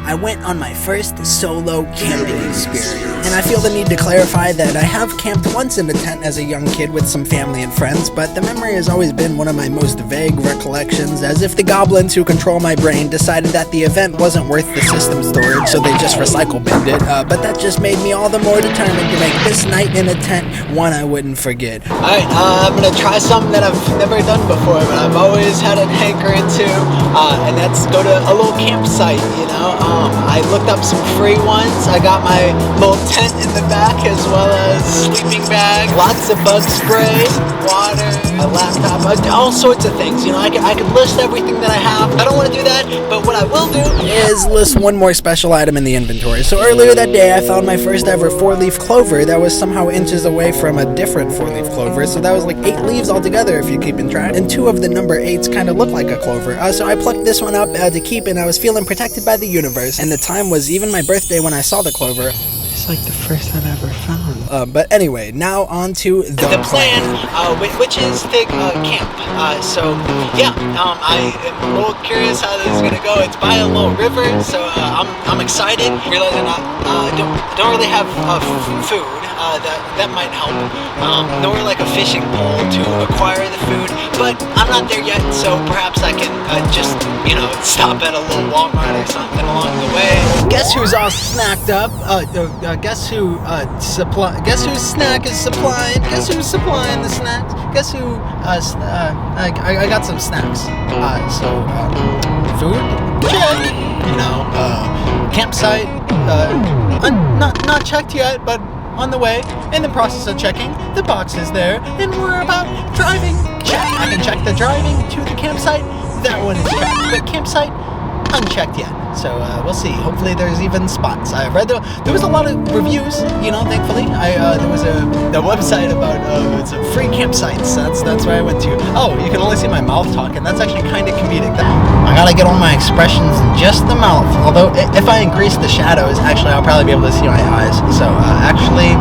I went on my first solo camping experience. And I feel the need to clarify that I have camped once in a tent as a young kid with some family and friends, but the memory has always been one of my most vague recollections, as if the goblins who control my brain decided that the event wasn't worth the system storage, so they just recycle binned it. But that just made me all the more determined to make this night in a tent one I wouldn't forget. Alright, I'm gonna try something that I've never done before, but I've always had an hankering to, and that's go to a little campsite, you know. I looked up some free ones. I got my little tent in the back as well as sleeping bag, lots of bug spray, water, a laptop, all sorts of things. You know, I could list everything that I have. I don't want to do that, but what I will do is list one more special item in the inventory. So earlier that day, I found my first ever 4-leaf clover that was somehow inches away from a different 4-leaf clover. So that was like 8 leaves altogether, if you're keeping track. And 2 of the number 8s kind of look like a clover. So I plucked this one up to keep, and I was feeling protected by the universe. And the time was even my birthday when I saw the clover. It's like the first I've ever found. But anyway, now on to the plan, which is the camp. So yeah, I am a little curious how this is gonna go. It's by a little river, so I'm excited. Realizing I don't really have food. That might help. Nor like a fishing pole to acquire the food, but I'm not there yet, so perhaps I can just, you know, stop at a little Walmart or something along the way. Guess who's all snacked up? Guess whose snack is supplying? Guess who's supplying the snacks? Guess who? I got some snacks. Food. Check. You know, campsite. Not checked yet, but on the way, in the process of checking. The box is there, and we're about driving. Check. I can check the driving to the campsite. That one is checked, but campsite unchecked yet. So we'll see. Hopefully there's even spots. I read there was a lot of reviews, you know, thankfully. There was a website about it's a free campsites. That's where I went to. Oh, you can only see my mouth talking. That's actually kind of comedic. I gotta get all my expressions in just the mouth. Although if I increase the shadows, actually I'll probably be able to see my eyes. So actually,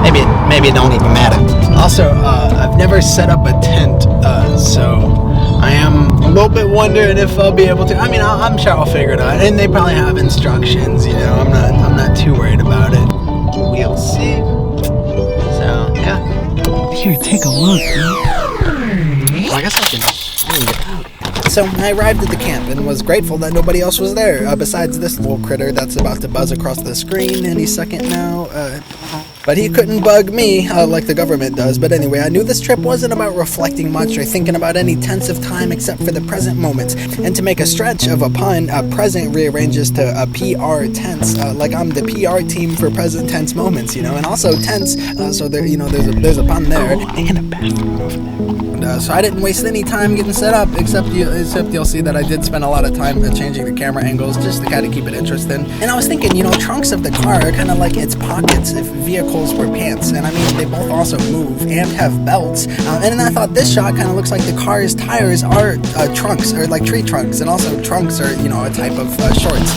maybe it don't even matter. Also, I've never set up a tent, so I am a little bit wondering if I'll be able to. I mean, I'm sure I'll figure it out, and they probably have instructions. You know, I'm not too worried about it. We'll see. So yeah. Here, take a look. Well, I guess I can get out. So I arrived at the camp and was grateful that nobody else was there, besides this little critter that's about to buzz across the screen any second now. But he couldn't bug me like the government does. But anyway, I knew this trip wasn't about reflecting much or thinking about any tense of time except for the present moments. And to make a stretch of a pun, present rearranges to a PR tense, like I'm the PR team for present tense moments, you know, and also tense. So there, you know, there's a pun there. And a bathroom over there. So I didn't waste any time getting set up, except you'll see that I did spend a lot of time changing the camera angles just to kind of keep it interesting. And I was thinking, you know, trunks of the car are kind of like its pockets if vehicles were pants. And I mean, they both also move and have belts. And then I thought this shot kind of looks like the car's tires are trunks, or like tree trunks. And also trunks are, you know, a type of shorts.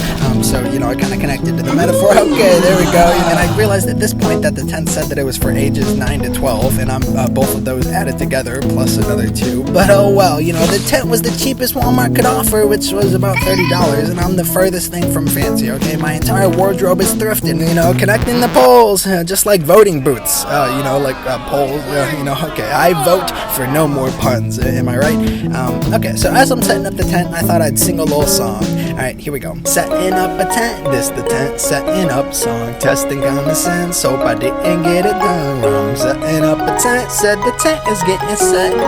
So, you know, I kind of connected to the metaphor. Okay, there we go. And I realized at this point that the tent said that it was for ages 9 to 12. And I'm both of those added together, plus another 2. But oh well, you know, the tent was the cheapest Walmart could offer, which was about $30, and I'm the furthest thing from fancy, okay? My entire wardrobe is thrifted, you know, connecting the poles, just like voting booths, you know, like polls, you know, okay, I vote for no more puns, am I right? Okay, so as I'm setting up the tent, I thought I'd sing a little song. Alright, here we go. Setting up a tent, this the tent, setting up song, testing common sense, hope I didn't get it done wrong. Setting up a tent, said the tent is getting set up,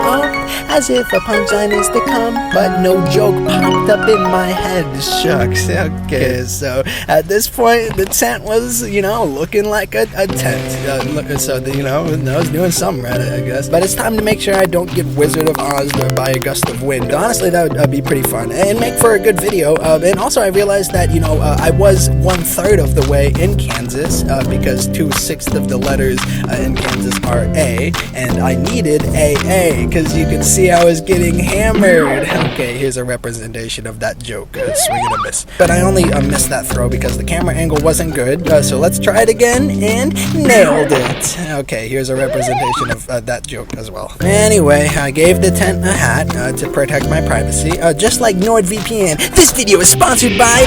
as if a punchline is to come, but no joke popped up in my head. Shucks, okay, so at this point, the tent was, you know, looking like a tent, so, you know, I was doing something right, I guess. But it's time to make sure I don't get Wizard of Oz by a gust of wind. Honestly, that would be pretty fun, and make for a good video. And also I realized that, you know, I was 1/3 of the way in Kansas, because 2/6 of the letters in Kansas are A, and I needed AA, because you could see I was getting hammered. Okay, here's a representation of that joke, swing and a miss. But I only missed that throw because the camera angle wasn't good, so let's try it again, and Nailed it. Okay, here's a representation of that joke as well. Anyway, I gave the tent a hat to protect my privacy, just like NordVPN. This video is sponsored by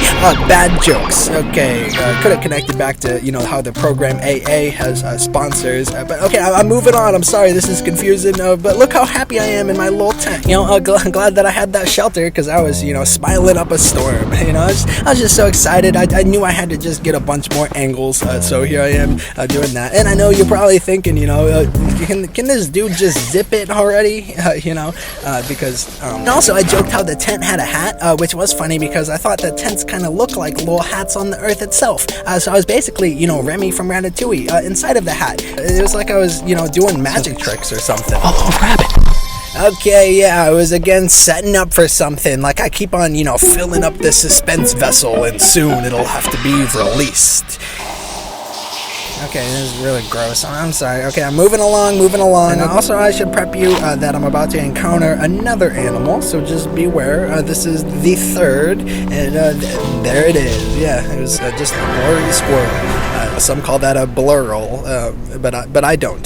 Bad Jokes. Okay, could have connected back to, you know, how the program AA has sponsors. But okay, I'm moving on. I'm sorry, this is confusing. But look how happy I am in my little tent. You know, glad that I had that shelter because I was, you know, smiling up a storm. You know, I was just so excited. I knew I had to just get a bunch more angles. So here I am doing that. And I know you're probably thinking, you know, can this dude just zip it already? You know, because and also I joked how the tent had a hat, which was funny because I thought that tents kind of look like little hats on the earth itself. So I was basically, you know, Remy from Ratatouille inside of the hat. It was like I was, you know, doing magic tricks or something. Oh, rabbit. Okay, yeah, I was again setting up for something. Like I keep on, you know, filling up the suspense vessel, and soon it'll have to be released. Okay, this is really gross. I'm sorry. Okay, I'm moving along. And also, I should prep you that I'm about to encounter another animal, so just beware. This is the third, and there it is. Yeah, it was just a blurry squirrel. Some call that a blurl, but I don't.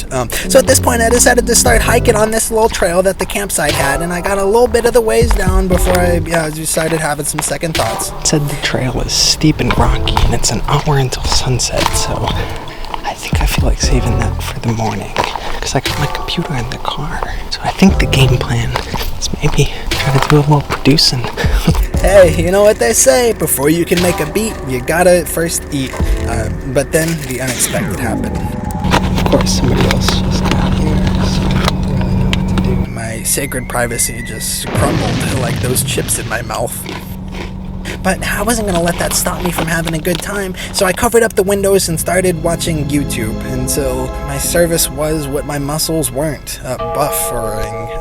So at this point, I decided to start hiking on this little trail that the campsite had, and I got a little bit of the ways down before I decided having some second thoughts. It said the trail is steep and rocky, and it's an hour until sunset, so I think I feel like saving that for the morning, because I got my computer in the car. So I think the game plan is maybe try to do a little producing. Hey, you know what they say, before you can make a beat, you gotta first eat. But then the unexpected happened. Of course, somebody else just got here, so I don't really know what to do. My sacred privacy just crumbled like those chips in my mouth. But I wasn't going to let that stop me from having a good time, so I covered up the windows and started watching YouTube until my service was what my muscles weren't, buffering.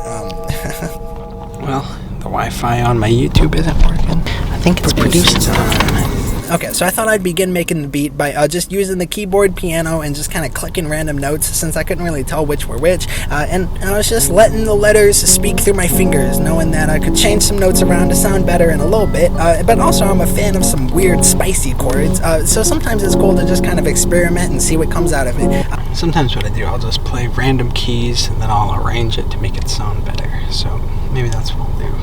Well, the Wi-Fi on my YouTube isn't working. I think it's producing time. Okay, so I thought I'd begin making the beat by just using the keyboard piano and just kind of clicking random notes since I couldn't really tell which were which. And I was just letting the letters speak through my fingers, knowing that I could change some notes around to sound better in a little bit. But also I'm a fan of some weird spicy chords, so sometimes it's cool to just kind of experiment and see what comes out of it. Sometimes what I do, I'll just play random keys and then I'll arrange it to make it sound better. So maybe that's what I'll do.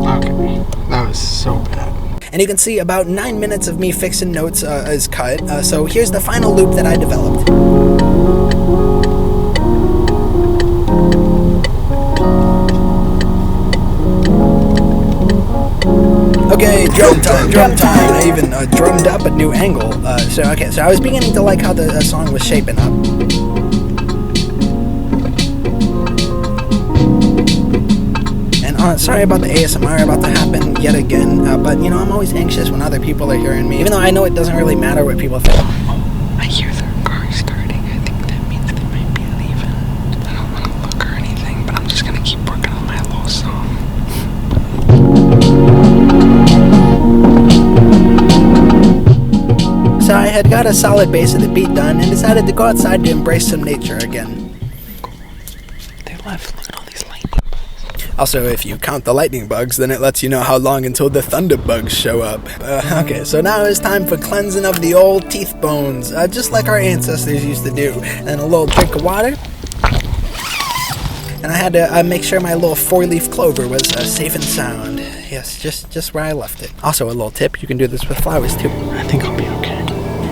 Okay, that was so bad. And you can see about 9 minutes of me fixing notes is cut, so here's the final loop that I developed. Okay, drum time. I even drummed up a new angle. So I was beginning to like how the song was shaping up. And sorry about the ASMR about to happen yet again, but you know, I'm always anxious when other people are hearing me, even though I know it doesn't really matter what people think. I hear their car starting. I think that means they might be leaving. I don't want to look or anything, but I'm just going to keep working on my little song. So I had got a solid base of the beat done and decided to go outside to embrace some nature again. They left. Look at all these lightning bugs. Also, if you count the lightning bugs, then it lets you know how long until the thunder bugs show up. Okay, so now it's time for cleansing of the old teeth bones, just like our ancestors used to do. And a little drink of water. And I had to make sure my little 4-leaf clover was safe and sound. Yes, just where I left it. Also, a little tip, you can do this with flowers too. I think I'll be okay.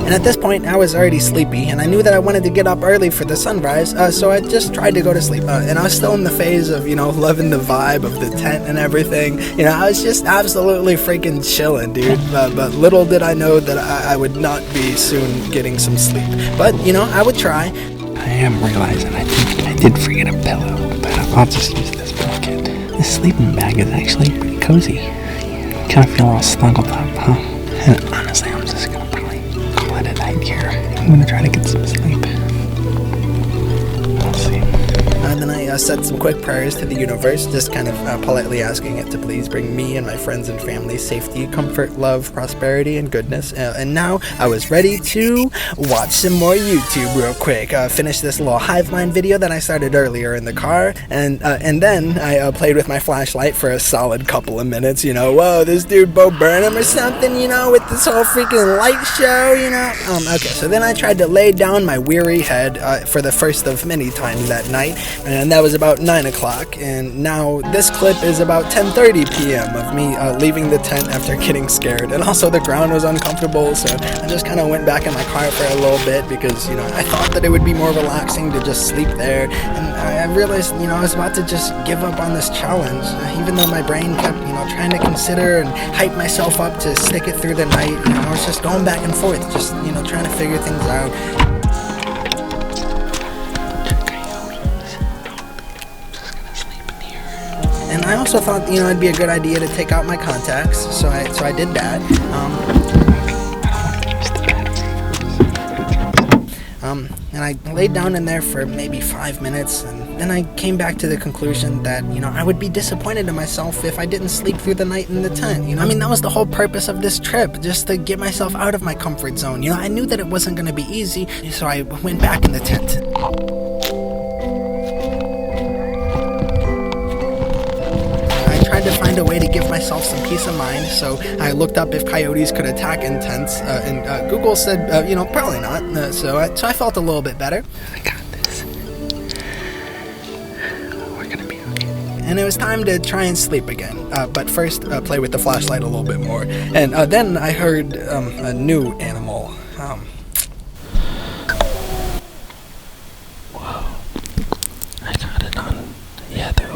And at this point, I was already sleepy, and I knew that I wanted to get up early for the sunrise, so I just tried to go to sleep. And I was still in the phase of, you know, loving the vibe of the tent and everything. You know, I was just absolutely freaking chilling, dude. But little did I know that I would not be soon getting some sleep. But, you know, I would try. I am realizing I think I did forget a pillow, but I'll just use this blanket. This sleeping bag is actually pretty cozy. Kind of feel all snuggled up, huh? And honestly, I'm just gonna probably call it a night here. I'm gonna try to get some sleep. We'll see. And then I said some quick prayers to the universe, just kind of politely asking it to please bring me and my friends and family safety, comfort, love, prosperity, and goodness. And now I was ready to watch some more YouTube real quick. Finish this little hive mind video that I started earlier in the car, and then I played with my flashlight for a solid couple of minutes. You know, whoa, this dude Bo Burnham or something, you know, with this whole freaking light show, you know. Okay, so then I tried to lay down my weary head for the first of many times that night, and that was about 9 o'clock, and now this clip is about 10:30 p.m. of me leaving the tent after getting scared, and also the ground was uncomfortable, so I just kind of went back in my car for a little bit because, you know, I thought that it would be more relaxing to just sleep there, and I realized, you know, I was about to just give up on this challenge, even though my brain kept, you know, trying to consider and hype myself up to stick it through the night. You know, I was just going back and forth, just, you know, trying to figure things out. And I also thought, you know, it'd be a good idea to take out my contacts, so I did that. And I laid down in there for maybe 5 minutes, and then I came back to the conclusion that, you know, I would be disappointed in myself if I didn't sleep through the night in the tent. You know, I mean, that was the whole purpose of this trip, just to get myself out of my comfort zone. You know, I knew that it wasn't going to be easy, so I went back in the tent. To find a way to give myself some peace of mind, so I looked up if coyotes could attack in tents, and Google said, you know, probably not, so I felt a little bit better. I got this. We're gonna be okay. And it was time to try and sleep again, but first play with the flashlight a little bit more, and then I heard a new animal. Whoa, I got it on the other.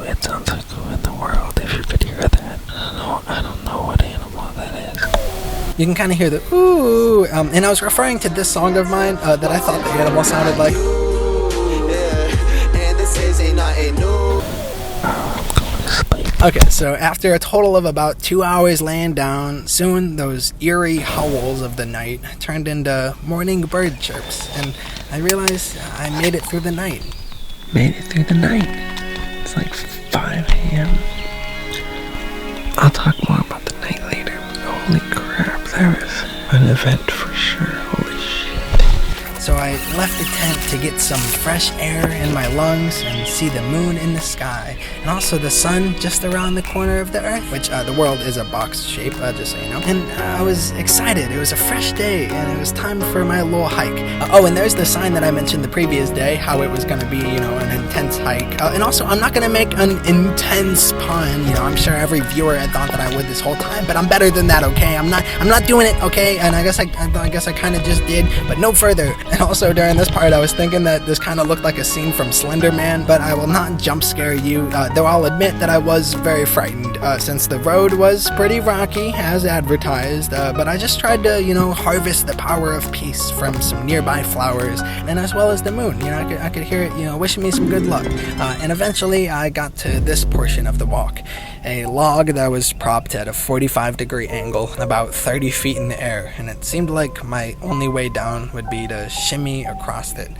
It sounds like who in the world, if you could hear that. I don't know what animal that is. You can kind of hear the ooh, and I was referring to this song of mine that I thought the animal sounded like. I'm going to sleep. Okay, so after a total of about 2 hours laying down, soon those eerie howls of the night turned into morning bird chirps, and I realized I made it through the night. Made it through the night. It's like 5 a.m. I'll talk more about the night later. Holy crap, that was an event for sure. Holy shit. So I left the tent to get some fresh air in my lungs and see the moon in the sky, and also the sun just around the corner of the earth, which the world is a box shape, just so you know. And I was excited. It was a fresh day, and it was time for my little hike. Oh, and there's the sign that I mentioned the previous day, how it was going to be, you know, an intense hike. And also, I'm not going to make an intense pun. You know, I'm sure every viewer had thought that I would this whole time, but I'm better than that, okay? I'm not doing it, okay? And I guess I kind of just did, but no further. And also during this part, I was thinking that this kind of looked like a scene from Slender Man, but I will not jump scare you, though I'll admit that I was very frightened, since the road was pretty rocky, as advertised, but I just tried to, you know, harvest the power of peace from some nearby flowers, and as well as the moon. You know, I could hear it, you know, wishing me some good luck, and eventually I got to this portion of the walk, a log that was propped at a 45-degree angle, about 30 feet in the air, and it seemed like my only way down would be to shimmy across it.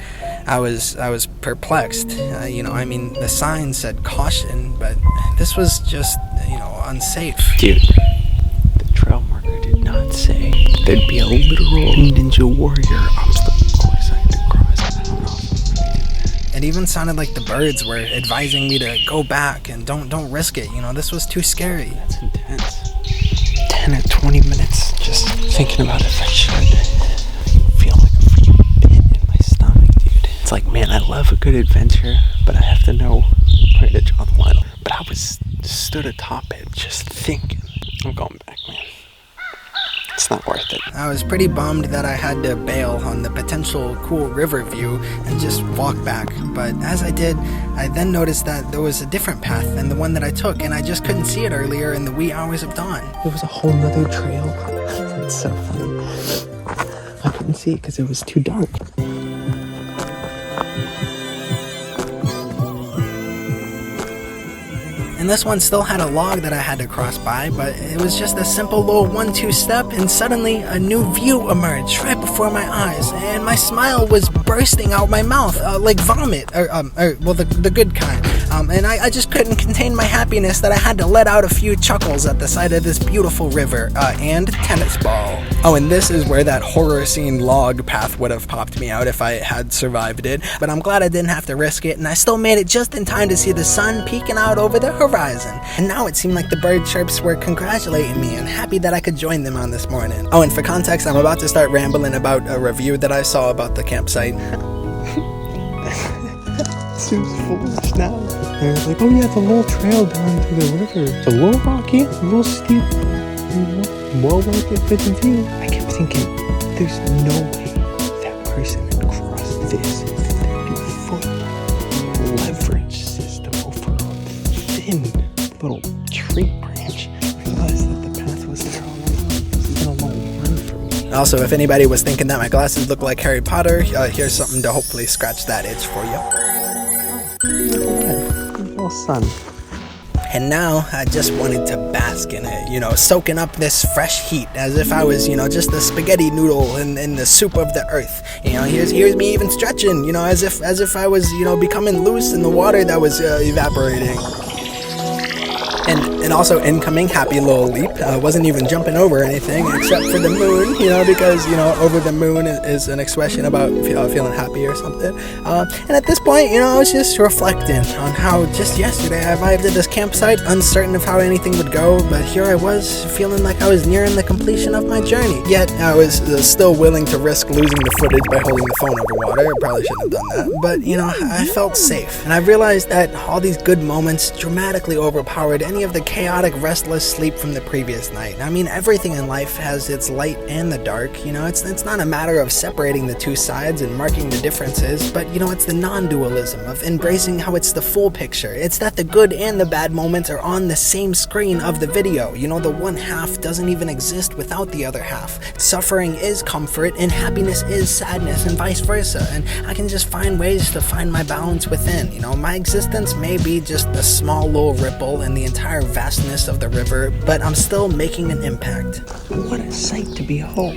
I was perplexed. You know, I mean, the sign said caution, but this was just, you know, unsafe. Dude, the trail marker did not say there'd be a literal ninja warrior obstacle course I had to cross. I don't know. It even sounded like the birds were advising me to go back and don't risk it. You know, this was too scary. That's intense. 10 or 20 minutes just thinking about if I should. I feel like a freaking pit in my stomach, dude. It's like, man, I love a good adventure, but I have to know where to draw the line. But I was stood atop it just thinking, I'm going back, man. It's not worth it. I was pretty bummed that I had to bail on the potential cool river view and just walk back, but as I did, I then noticed that there was a different path than the one that I took, and I just couldn't see it earlier in the wee hours of dawn. It was a whole nother trail. It's so funny. I couldn't see it because it was too dark. And this one still had a log that I had to cross by, but it was just a simple little 1-2 step, and suddenly a new view emerged right before my eyes, and my smile was bursting out my mouth, like vomit, well, the good kind. And I just couldn't contain my happiness that I had to let out a few chuckles at the sight of this beautiful river, and tennis ball. Oh, and this is where that horror scene log path would have popped me out if I had survived it, but I'm glad I didn't have to risk it, and I still made it just in time to see the sun peeking out over the horizon. And now it seemed like the bird chirps were congratulating me and happy that I could join them on this morning. Oh, and for context, I'm about to start rambling about a review that I saw about the campsite. Seems foolish now. They're like, oh yeah, the little trail down to the river. It's a little rocky, a little steep, well worth it for the view. I kept thinking, there's no way that person had crossed this 30-foot leverage system over a thin little tree branch. I realized that the path was there all along. It's been a long run for me. Also, if anybody was thinking that my glasses look like Harry Potter, here's something to hopefully scratch that itch for you. Little sun. And now I just wanted to bask in it, soaking up this fresh heat as if I was, just a spaghetti noodle in the soup of the earth. Here's me even stretching, as if I was, becoming loose in the water that was evaporating. And also incoming happy little leap. Wasn't even jumping over anything except for the moon, because, over the moon is an expression about feeling happy or something. And at this point, I was just reflecting on how just yesterday I arrived at this campsite, uncertain of how anything would go, but here I was feeling like I was nearing the completion of my journey. Yet I was still willing to risk losing the footage by holding the phone over water. I probably shouldn't have done that. But, I felt safe. And I realized that all these good moments dramatically overpowered any of the chaotic, restless sleep from the previous night. I mean, everything in life has its light and the dark, it's not a matter of separating the two sides and marking the differences, but, it's the non-dualism of embracing how it's the full picture. It's that the good and the bad moments are on the same screen of the video. The one half doesn't even exist without the other half. Suffering is comfort, and happiness is sadness, and vice versa, and I can just find ways to find my balance within. My existence may be just a small little ripple in the entire vastness of the river, but I'm still making an impact. What a sight to behold.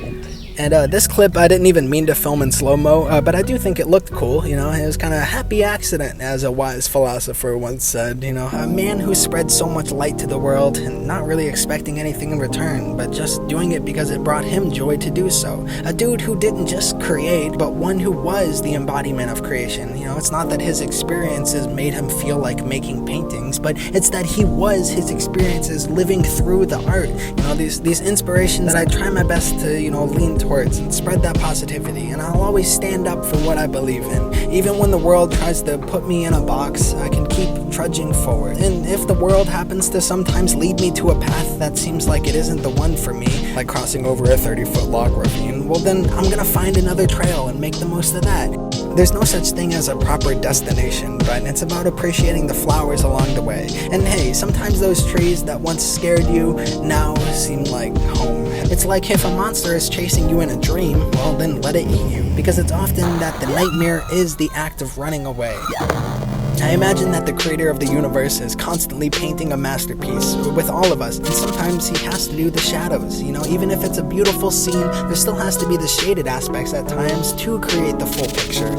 And this clip, I didn't even mean to film in slow-mo, but I do think it looked cool, It was kind of a happy accident, as a wise philosopher once said, A man who spread so much light to the world, and not really expecting anything in return, but just doing it because it brought him joy to do so. A dude who didn't just create, but one who was the embodiment of creation. It's not that his experiences made him feel like making paintings, but it's that he was his experiences living through the art. These inspirations that I try my best to, lean towards and spread that positivity, and I'll always stand up for what I believe in. Even when the world tries to put me in a box, I can keep trudging forward. And if the world happens to sometimes lead me to a path that seems like it isn't the one for me, like crossing over a 30-foot log ravine, well then I'm gonna find another trail and make the most of that. There's no such thing as a proper destination, but it's about appreciating the flowers along the way. And hey, sometimes those trees that once scared you now seem like home. It's like if a monster is chasing you in a dream, well then let it eat you, because it's often that the nightmare is the act of running away. I imagine that the creator of the universe is constantly painting a masterpiece with all of us, and sometimes he has to do the shadows. Even if it's a beautiful scene, there still has to be the shaded aspects at times to create the full picture.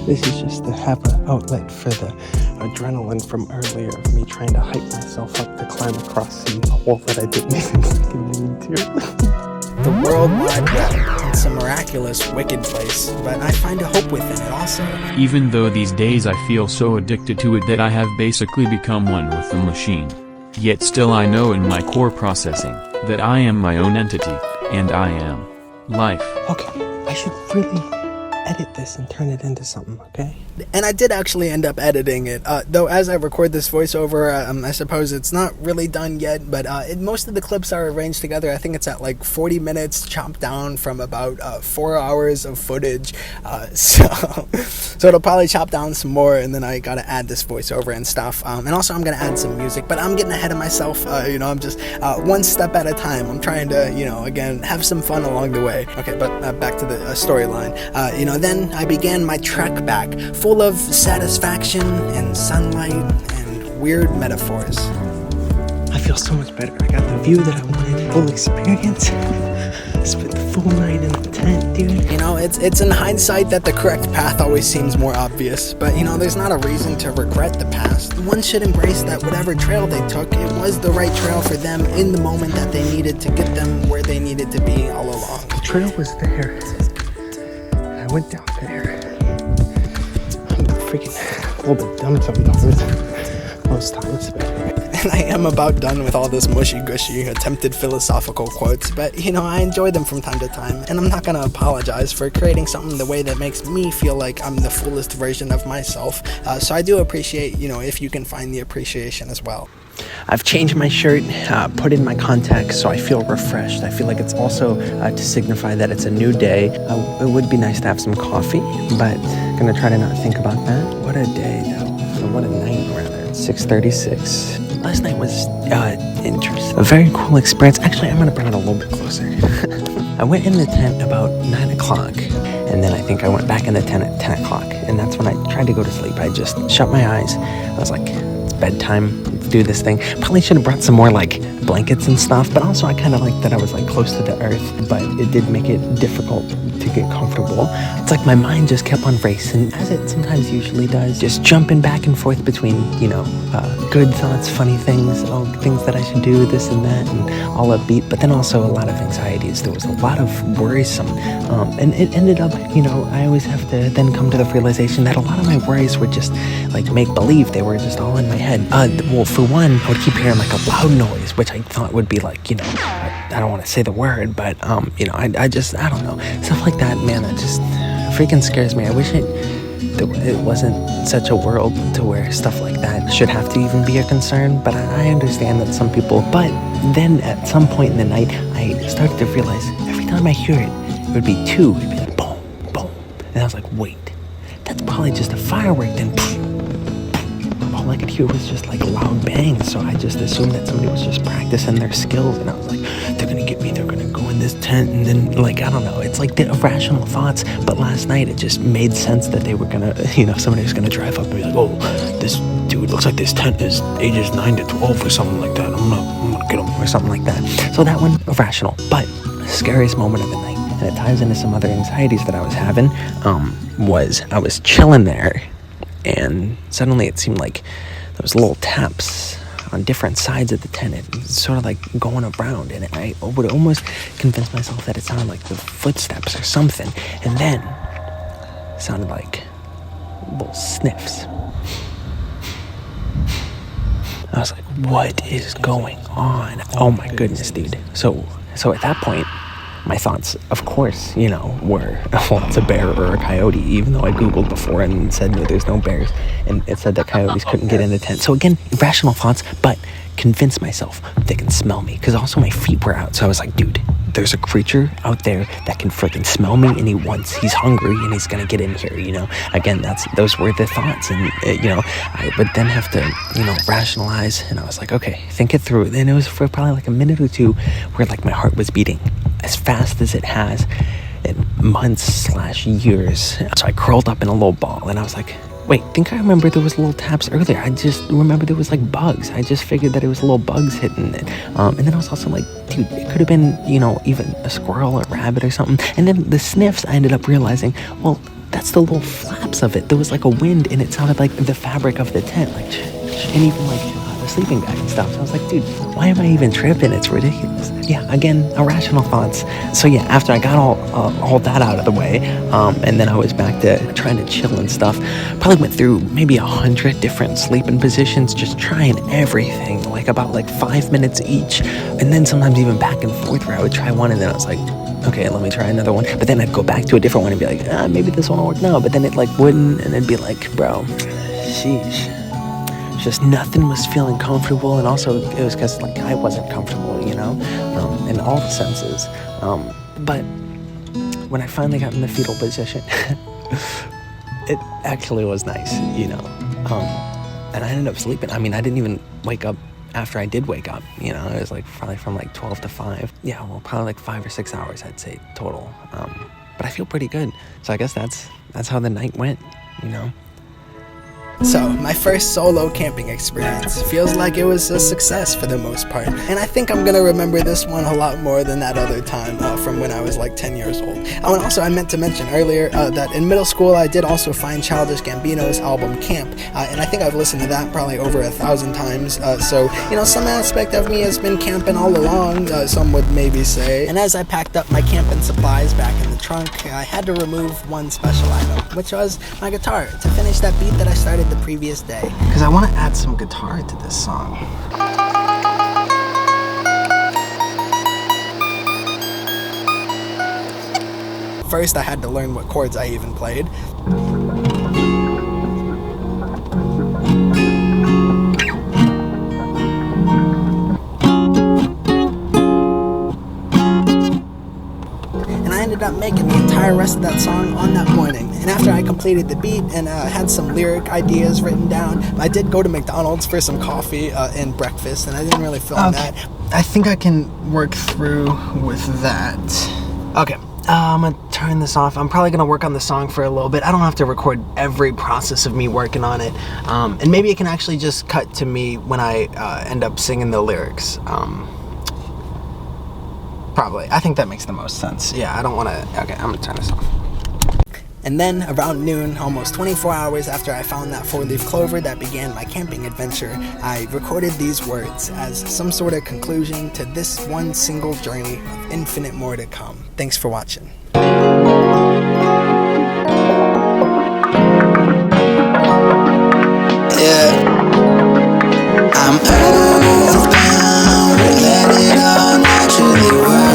This is just to have an outlet for the adrenaline from earlier of me trying to hype myself up to climb across some hole that I didn't even fucking need to. The World Wide Web. It's a miraculous, wicked place, but I find a hope within it also. Even though these days I feel so addicted to it that I have basically become one with the machine. Yet still I know in my core processing, that I am my own entity, and I am life. Okay, I should really edit this and turn it into something, okay? And I did actually end up editing it, though as I record this voiceover, I suppose it's not really done yet, but most of the clips are arranged together. I think it's at like 40 minutes chopped down from about 4 hours of footage, so it'll probably chop down some more, and then I gotta add this voiceover and stuff, and also I'm gonna add some music, but I'm getting ahead of myself. I'm just one step at a time. I'm trying to, again, have some fun along the way. Okay, but back to the storyline. Then I began my trek back, full of satisfaction and sunlight and weird metaphors. I feel so much better. I got the view that I wanted, full experience. Spent the full night in the tent, dude. You know, it's in hindsight that the correct path always seems more obvious, but you know, there's not a reason to regret the past. One should embrace that whatever trail they took, it was the right trail for them in the moment that they needed to get them where they needed to be all along. The trail was there. I went down there. I'm freaking a little bit dumb sometimes. Most times, but And I am about done with all this mushy-gushy attempted philosophical quotes, but you know, I enjoy them from time to time, and I'm not gonna apologize for creating something the way that makes me feel like I'm the fullest version of myself. So I do appreciate, you know, if you can find the appreciation as well. I've changed my shirt, put in my contacts, so I feel refreshed. I feel like it's also to signify that it's a new day. It would be nice to have some coffee, but I'm gonna try to not think about that. What a day, though. Or what a night, rather. It's 6:36. Last night was interesting. A very cool experience. Actually, I'm gonna bring it a little bit closer. I went in the tent about 9 o'clock, and then I think I went back in the tent at 10 o'clock, and that's when I tried to go to sleep. I just shut my eyes. I was like, it's bedtime. Let's do this thing. Probably should have brought some more like blankets and stuff, but also I kind of liked that I was like close to the earth, but it did make it difficult to get comfortable. It's like my mind just kept on racing, as it sometimes usually does, just jumping back and forth between, you know, good thoughts, funny things, things that I should do, this and that, and all upbeat, but then also a lot of anxieties. There was a lot of worrisome, and it ended up, you know, I always have to then come to the realization that a lot of my worries were just like make-believe. They were just all in my head. Well, for one, I would keep hearing like a loud noise, which I thought would be like, you know, I don't want to say the word, but, you know, I don't know. Stuff like that, man, that just freaking scares me. I wish it wasn't such a world to where stuff like that should have to even be a concern, but I understand that some people, but then at some point in the night, I started to realize every time I hear it, it would be two, it'd be like boom, boom, and I was like, wait, that's probably just a firework, then all I could hear was just like loud bangs, so I just assumed that somebody was just practicing their skills, and I was like, they're gonna get me, they're gonna go in this tent, and then like, I don't know, it's like the irrational thoughts, but last night it just made sense that they were gonna, you know, somebody was gonna drive up and be like, oh, this dude looks like this tent is ages 9 to 12 or something like that, I'm gonna get him, or something like that. So that one, irrational, but the scariest moment of the night, and it ties into some other anxieties that I was having, was I was chilling there, and suddenly it seemed like there was little taps on different sides of the tent. It was sort of like going around, and I would almost convince myself that it sounded like the footsteps or something, and then it sounded like little sniffs. I was like, what is going on? Oh my goodness, dude. So at that point, my thoughts, of course, you know, were, well, it's a bear or a coyote, even though I Googled before and said, no, there's no bears. And it said that coyotes couldn't get in the tent. So again, irrational thoughts, but convince myself they can smell me. Because also my feet were out. So I was like, dude, there's a creature out there that can freaking smell me, and he's hungry and he's going to get in here, you know. Again, those were the thoughts. And, you know, I would then have to, you know, rationalize. And I was like, okay, think it through. And it was for probably like a minute or two where like my heart was beating as fast as it has in months/years. So I curled up in a little ball, and I was like, wait, think I remember there was little taps earlier. I just remember there was like bugs. I just figured that it was little bugs hitting it. And then I was also like, dude, it could have been, you know, even a squirrel or rabbit or something. And then the sniffs, I ended up realizing, well, that's the little flaps of it. There was like a wind, and it sounded like the fabric of the tent, like, and even like the sleeping bag and stuff. So I was like, dude, why am I even tripping? It's ridiculous. Yeah, again, irrational thoughts. So yeah, after I got all that out of the way, and then I was back to trying to chill and stuff, probably went through maybe 100 different sleeping positions, just trying everything, like about like 5 minutes each, and then sometimes even back and forth where I would try one, and then I was like, okay, let me try another one, but then I'd go back to a different one and be like, maybe this one will work now, but then it like wouldn't, and it'd be like, bro, sheesh. Just nothing was feeling comfortable, and also it was because like I wasn't comfortable, you know, in all the senses. But when I finally got in the fetal position, it actually was nice, you know. And I ended up sleeping. I mean, I didn't even wake up after I did wake up, you know. It was like probably from like 12 to 5. Yeah, well, probably like 5 or 6 hours, I'd say total. But I feel pretty good. So I guess that's how the night went, you know. So, my first solo camping experience feels like it was a success for the most part, and I think I'm gonna remember this one a lot more than that other time from when I was like 10 years old. Oh, and also I meant to mention earlier that in middle school I did also find Childish Gambino's album Camp, and I think I've listened to that probably over 1,000 times, so, you know, some aspect of me has been camping all along, some would maybe say. And as I packed up my camping supplies back in the trunk, I had to remove one special item, which was my guitar, to finish that beat that I started the previous day. Because I want to add some guitar to this song. First, I had to learn what chords I even played. Up making the entire rest of that song on that morning. And after I completed the beat and had some lyric ideas written down, I did go to McDonald's for some coffee and breakfast, and I didn't really film that. I think I can work through with that. Okay, I'm gonna turn this off. I'm probably gonna work on the song for a little bit. I don't have to record every process of me working on it, and maybe it can actually just cut to me when I end up singing the lyrics. Probably. I think that makes the most sense. Yeah, I don't want to... Okay, I'm going to turn this off. And then, around noon, almost 24 hours after I found that 4-leaf clover that began my camping adventure, I recorded these words as some sort of conclusion to this one single journey of infinite more to come. Thanks for watching. Yeah, I'm earthbound, let it all naturally work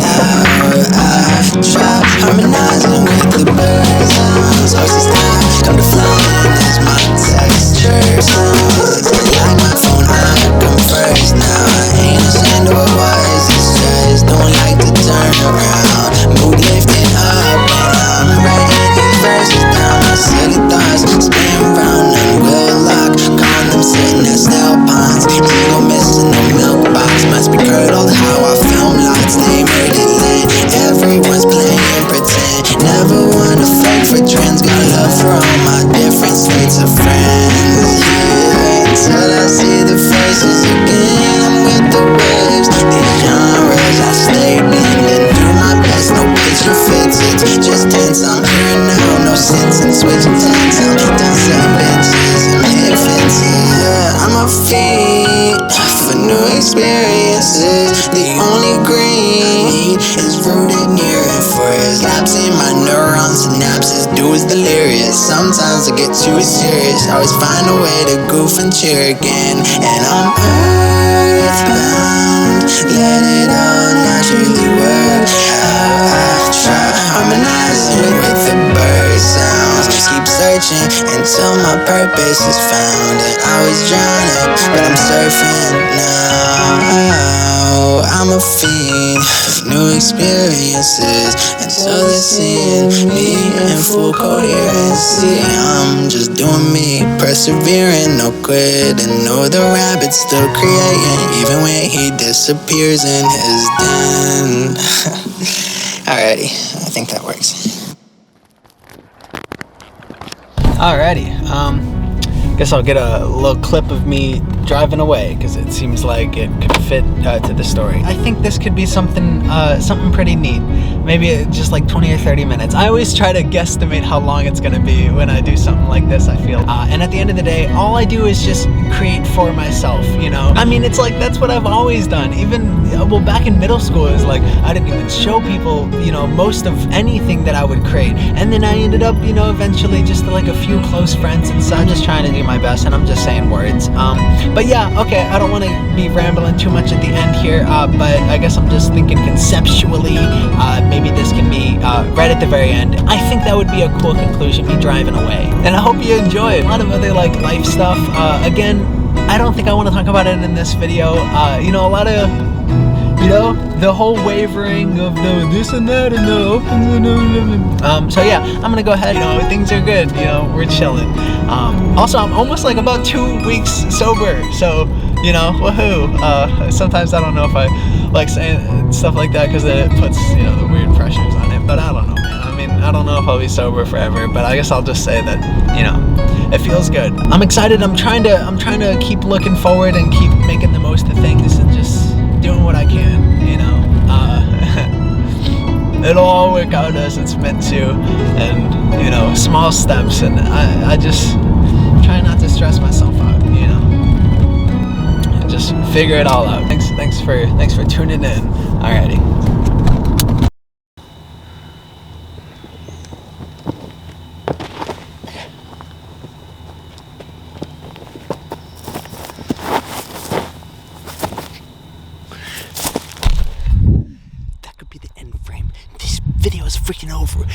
out. I've tried harmonizing with the bird sounds. Horses now come to flying as my texture sounds. Like my phone, I come first. Now I ain't ashamed of what was. It's just don't like to turn around. Mood lifted up and I'm writing these verses down. My silly thoughts spin round and will lock. Calling them sitting at snail ponds. Ego missing no milk box. Must be curdled how I film lots. They made it lit. Everyone's playing pretend. Never wanna fake for trends. Got love for all my different states of friends. Yeah, until I see the faces again. I'm with the waves. These genres I stay blending. Do my best, no picture fits. It's just tense. I'm here now. No sense in switching tense. I'm done selling bitches and hit fits. Yeah, I'm a fiend for new experiences. The only green is rooted near it. For his laps in my neurons, synapses do is delirious. Sometimes I get too serious. Always find a way to goof and cheer again. And I'm earthbound, let it all naturally work out. I try harmonizing with the bird sounds. Keep searching until my purpose is found. And I was drowning, but I'm surfing now. I'm a fiend for new experiences until they're seeing me in full coherency. I'm just doing me, persevering, no quitting. Know the rabbit's still creating, even when he disappears in his den. Alrighty, I think that works. Alrighty, guess I'll get a little clip of me driving away because it seems like it could fit to the story. I think this could be something pretty neat. Maybe just like 20 or 30 minutes. I always try to guesstimate how long it's gonna be when I do something like this, I feel. And at the end of the day, all I do is just create for myself, you know? I mean, it's like, that's what I've always done. Even, well, back in middle school, it was like, I didn't even show people, you know, most of anything that I would create. And then I ended up, you know, eventually just like a few close friends. And so I'm just trying to do my best and I'm just saying words. But yeah, okay, I don't want to be rambling too much at the end here, but I guess I'm just thinking conceptually, maybe this can be right at the very end. I think that would be a cool conclusion, me driving away. And I hope you enjoy it. A lot of other like life stuff. Again, I don't think I want to talk about it in this video. You know, a lot of, you know, the whole wavering of the this and that and the opens and so yeah, I'm gonna go ahead. You know, things are good. You know, we're chilling. Also, I'm almost like about 2 weeks sober. So, you know, woohoo. Sometimes I don't know if I like saying stuff like that because it puts, you know, the weird pressures on it. But I don't know, man. I mean, I don't know if I'll be sober forever, but I guess I'll just say that, you know, it feels good. I'm excited. I'm trying to keep looking forward and keep making the most of things and just doing what I can, you know. It'll all work out as it's meant to, and, you know, small steps, and I just try not to stress myself out, you know, and just figure it all out. Thanks for tuning in. Alrighty. That could be the end frame. This video is freaking over.